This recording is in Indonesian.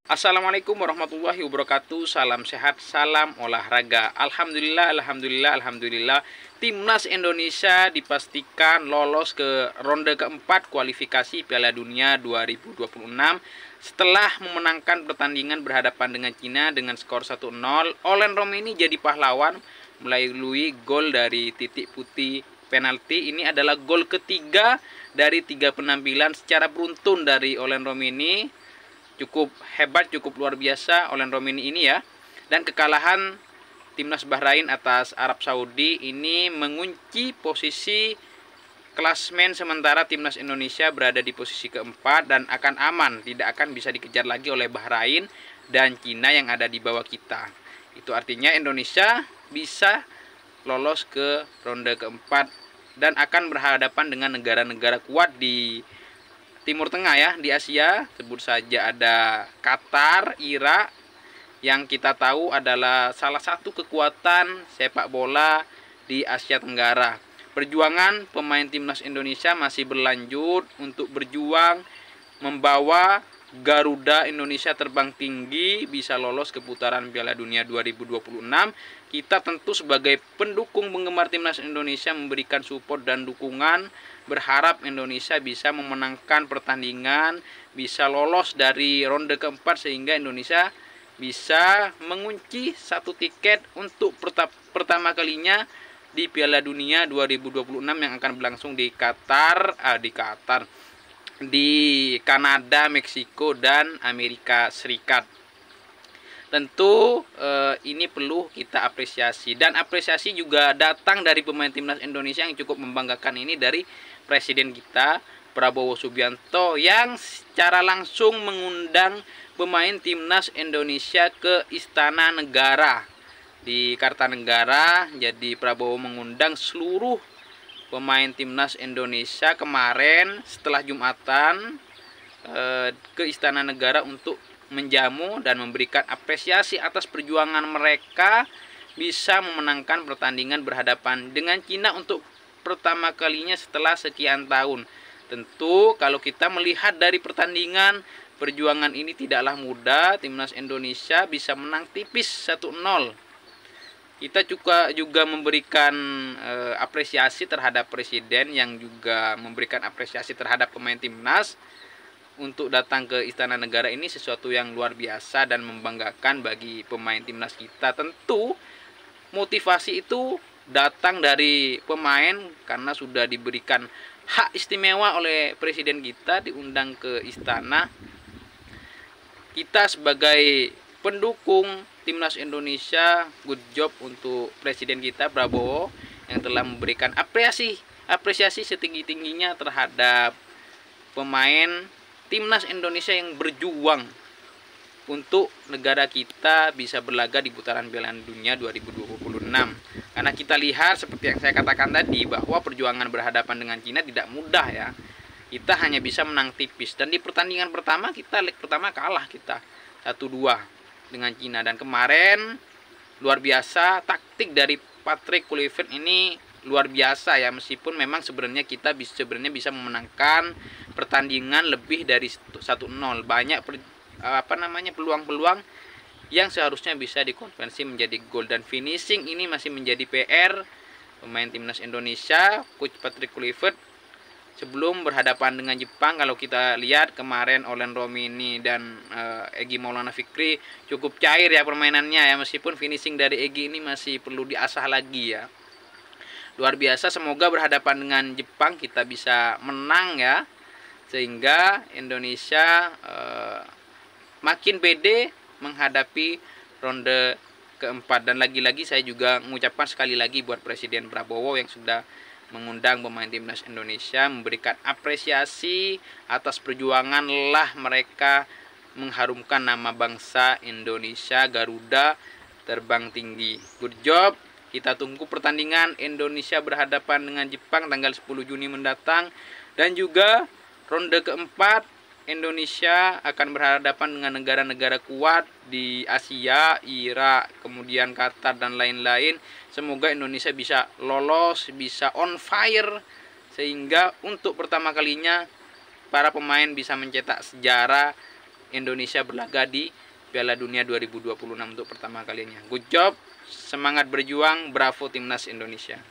Assalamualaikum warahmatullahi wabarakatuh. Salam sehat, salam olahraga. Alhamdulillah. Timnas Indonesia dipastikan lolos ke ronde keempat kualifikasi Piala Dunia 2026 setelah memenangkan pertandingan berhadapan dengan Cina dengan skor 1-0. Olen Romeni jadi pahlawan melalui gol dari titik putih penalti. Ini adalah gol ketiga dari 3 penampilan secara beruntun dari Olen Romeni. Cukup hebat, cukup luar biasa Olen Romeni ini ya. Dan kekalahan timnas Bahrain atas Arab Saudi ini mengunci posisi klasmen sementara timnas Indonesia berada di posisi keempat dan akan aman, tidak akan bisa dikejar lagi oleh Bahrain dan Cina yang ada di bawah kita. Itu artinya Indonesia bisa lolos ke ronde keempat dan akan berhadapan dengan negara-negara kuat di Timur Tengah ya, di Asia. Sebut saja ada Qatar, Irak, yang kita tahu adalah salah satu kekuatan sepak bola di Asia Tenggara. Perjuangan pemain timnas Indonesia masih berlanjut untuk berjuang membawa Garuda Indonesia terbang tinggi bisa lolos ke putaran Piala Dunia 2026. Kita tentu sebagai pendukung penggemar timnas Indonesia memberikan support dan dukungan, berharap Indonesia bisa memenangkan pertandingan, bisa lolos dari ronde keempat sehingga Indonesia bisa mengunci satu tiket untuk pertama kalinya di Piala Dunia 2026 yang akan berlangsung di di Kanada, Meksiko, dan Amerika Serikat. Tentu ini perlu kita apresiasi, dan apresiasi juga datang dari pemain timnas Indonesia yang cukup membanggakan ini dari Presiden kita Prabowo Subianto yang secara langsung mengundang pemain timnas Indonesia ke Istana Negara di Kartanegara. Jadi Prabowo mengundang seluruh pemain timnas Indonesia kemarin setelah Jumatan ke Istana Negara untuk menjamu dan memberikan apresiasi atas perjuangan mereka bisa memenangkan pertandingan berhadapan dengan Cina untuk pertama kalinya setelah sekian tahun. Tentu kalau kita melihat dari pertandingan, perjuangan ini tidaklah mudah. Timnas Indonesia bisa menang tipis 1-0. Kita juga memberikan apresiasi terhadap Presiden yang juga memberikan apresiasi terhadap pemain timnas untuk datang ke Istana Negara. Ini sesuatu yang luar biasa dan membanggakan bagi pemain timnas kita. Tentu motivasi itu datang dari pemain karena sudah diberikan hak istimewa oleh Presiden kita diundang ke istana. Kita sebagai pendukung timnas Indonesia, good job untuk Presiden kita Prabowo yang telah memberikan apresiasi setinggi-tingginya terhadap pemain timnas Indonesia yang berjuang untuk negara kita bisa berlaga di putaran Piala Dunia 2026. Karena kita lihat seperti yang saya katakan tadi bahwa perjuangan berhadapan dengan Cina tidak mudah ya. Kita hanya bisa menang tipis, dan di pertandingan pertama leg pertama kalah kita 1-2 dengan Cina. Dan kemarin luar biasa taktik dari Patrick Kluivert ini luar biasa ya, meskipun memang sebenarnya kita bisa memenangkan pertandingan lebih dari 1-0. Banyak peluang-peluang yang seharusnya bisa dikonversi menjadi gol, dan finishing ini masih menjadi PR pemain timnas Indonesia. Coach Patrick Kluivert sebelum berhadapan dengan Jepang, kalau kita lihat kemarin Olen Romeni dan Egy Maulana Fikri cukup cair ya permainannya ya, meskipun finishing dari Egy ini masih perlu diasah lagi ya. Luar biasa, semoga berhadapan dengan Jepang kita bisa menang ya, sehingga Indonesia makin pede menghadapi ronde keempat. Dan lagi-lagi saya juga mengucapkan sekali lagi buat Presiden Prabowo yang sudah mengundang pemain timnas Indonesia, memberikan apresiasi atas perjuangan lelah mereka mengharumkan nama bangsa Indonesia. Garuda terbang tinggi, good job. Kita tunggu pertandingan Indonesia berhadapan dengan Jepang tanggal 10 Juni mendatang, dan juga ronde keempat Indonesia akan berhadapan dengan negara-negara kuat di Asia, Irak, kemudian Qatar dan lain-lain. Semoga Indonesia bisa lolos, bisa on fire, sehingga untuk pertama kalinya para pemain bisa mencetak sejarah Indonesia berlaga di Piala Dunia 2026 untuk pertama kalinya. Good job, semangat berjuang, bravo timnas Indonesia.